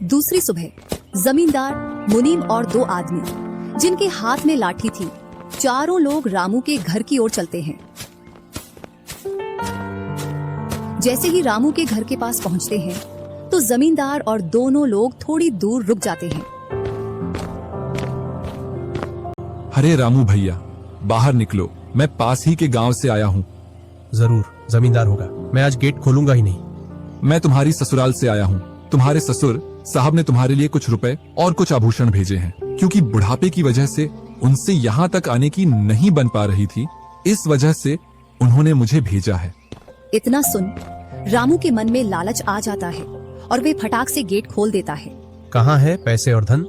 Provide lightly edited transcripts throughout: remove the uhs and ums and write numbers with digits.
दूसरी सुबह जमींदार, मुनीम और दो आदमी जिनके हाथ में लाठी थी, चारों लोग रामू के घर की ओर चलते हैं। जैसे ही रामू के घर के पास पहुंचते हैं तो जमींदार और दोनों लोग थोड़ी दूर रुक जाते हैं। अरे रामू भैया, बाहर निकलो, मैं पास ही के गांव से आया हूँ। जरूर जमींदार होगा, मैं आज गेट खोलूंगा ही नहीं। मैं तुम्हारी ससुराल से आया हूँ। तुम्हारे ससुर साहब ने तुम्हारे लिए कुछ रुपए और कुछ आभूषण भेजे हैं, क्योंकि बुढ़ापे की वजह से उनसे यहाँ तक आने की नहीं बन पा रही थी, इस वजह से उन्होंने मुझे भेजा है। इतना सुन रामू के मन में लालच आ जाता है और वे फटाक से गेट खोल देता है। कहाँ है पैसे और धन?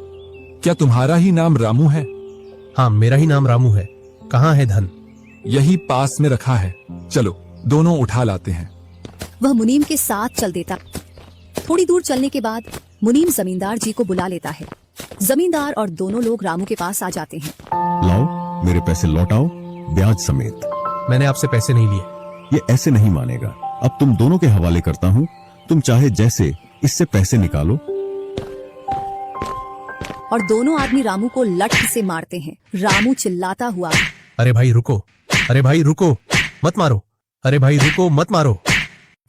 क्या तुम्हारा ही नाम रामू है? हाँ, मेरा ही नाम रामू है। कहाँ है धन? यही पास में रखा है, चलो दोनों उठा लाते हैं। वह मुनीम के साथ चल देता। थोड़ी दूर चलने के बाद मुनीम जमींदार जी को बुला लेता है। जमींदार और दोनों लोग रामू के पास आ जाते हैं। लाओ, मेरे पैसे लौटाओ, ब्याज समेत। मैंने आपसे पैसे नहीं लिए। ये ऐसे नहीं मानेगा। अब तुम दोनों के हवाले करता हूँ, तुम चाहे जैसे इससे पैसे निकालो। और दोनों आदमी रामू को लठ से मारते हैं। रामू चिल्लाता हुआ, अरे भाई रुको, अरे भाई रुको, मत मारो, अरे भाई रुको, मत मारो।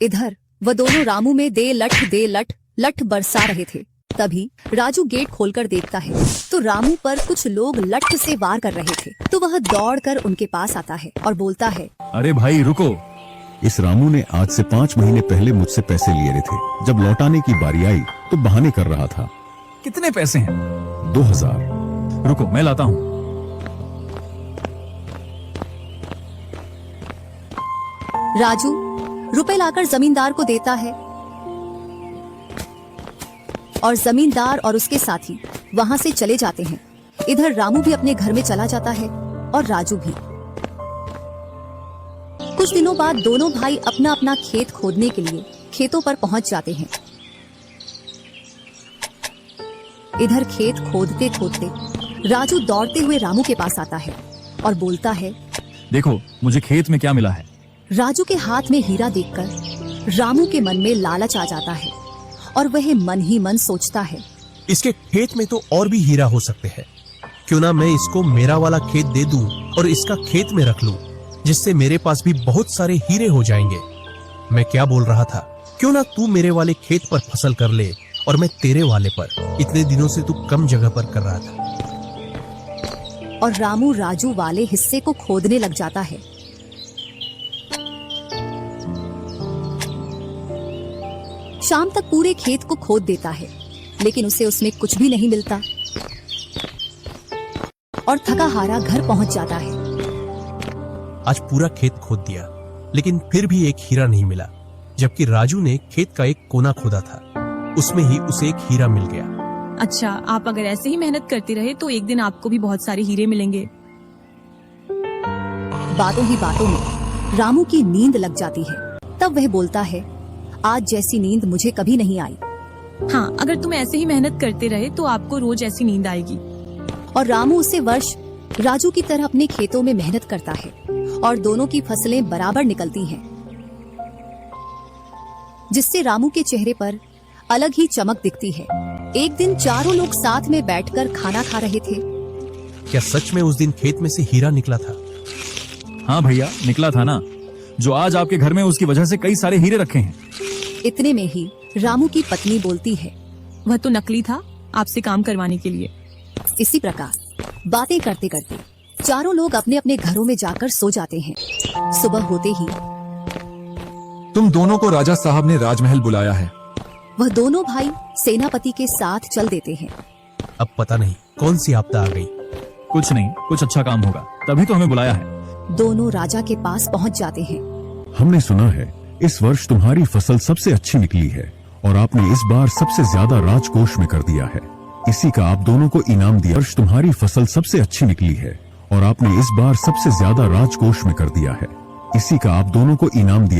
इधर वह दोनों रामू में दे लठ बरसा रहे थे। तभी राजू गेट खोलकर देखता है तो रामू पर कुछ लोग लठ से वार कर रहे थे। तो वह दौड़कर उनके पास आता है और बोलता है, अरे भाई रुको। इस रामू ने आज से 5 महीने पहले मुझसे पैसे लिए थे। जब लौटाने की बारी आई तो बहाने कर रहा था। कितने पैसे हैं? 2000। रुको, मैं लाता हूँ। राजू रुपए लाकर जमींदार को देता है और जमींदार और उसके साथी वहां से चले जाते हैं। इधर रामू भी अपने घर में चला जाता है और राजू भी। कुछ दिनों बाद दोनों भाई अपना अपना खेत खोदने के लिए खेतों पर पहुंच जाते हैं। इधर खेत खोदते खोदते राजू दौड़ते हुए रामू के पास आता है और बोलता है, देखो मुझे खेत में क्या मिला है। राजू के हाथ में हीरा देखकर रामू के मन में लालच आ जाता है और वह मन ही मन सोचता है, इसके खेत में तो और भी हीरा हो सकते हैं। क्यों ना मैं इसको मेरा वाला खेत दे दूं और इसका खेत में रख लूं, जिससे मेरे पास भी बहुत सारे हीरे हो जाएंगे। मैं क्या बोल रहा था, क्यों ना तू मेरे वाले खेत पर फसल कर ले और मैं तेरे वाले पर। इतने दिनों से तू कम जगह पर कर रहा था। और रामू राजू वाले हिस्से को खोदने लग जाता है। शाम तक पूरे खेत को खोद देता है, लेकिन उसे उसमें कुछ भी नहीं मिलता और थका हारा घर पहुंच जाता है। आज पूरा खेत खोद दिया, लेकिन फिर भी एक हीरा नहीं मिला। जबकि राजू ने खेत का एक कोना खोदा था, उसमें ही उसे एक हीरा मिल गया। अच्छा, आप अगर ऐसे ही मेहनत करते रहे तो एक दिन आपको भी बहुत सारे हीरे मिलेंगे। बातों ही बातों में रामू की नींद लग जाती है। तब वह बोलता है, आज जैसी नींद मुझे कभी नहीं आई। हाँ, अगर तुम ऐसे ही मेहनत करते रहे तो आपको रोज ऐसी नींद आएगी। और रामू उसे वर्ष राजू की तरह अपने खेतों में मेहनत करता है और दोनों की फसलें बराबर निकलती हैं, जिससे रामू के चेहरे पर अलग ही चमक दिखती है। एक दिन चारों लोग साथ में बैठकर खाना खा रहे थे। क्या सच में उस दिन खेत में से हीरा निकला था? हाँ भैया, निकला था ना। जो आज आपके घर में उसकी वजह से कई सारे हीरे रखे हैं। इतने में ही रामू की पत्नी बोलती है, वह तो नकली था, आपसे काम करवाने के लिए। इसी प्रकार बातें करते करते चारों लोग अपने अपने घरों में जाकर सो जाते हैं। सुबह होते ही तुम दोनों को राजा साहब ने राजमहल बुलाया है। वह दोनों भाई सेनापति के साथ चल देते हैं। अब पता नहीं कौन सी आपदा आ गई। कुछ नहीं, कुछ अच्छा काम होगा, तभी तो हमें बुलाया है। दोनों राजा के पास पहुंच जाते हैं। हमने सुना है इस वर्ष तुम्हारी फसल सबसे अच्छी निकली है और आपने इस बार सबसे ज्यादा राजकोष में कर दिया है। इसी का आप दोनों को इनाम दिया। वर्ष तुम्हारी फसल सबसे अच्छी निकली है और आपने इस बार सबसे ज्यादा राजकोष में कर दिया है। इसी का आप दोनों को इनाम दिया।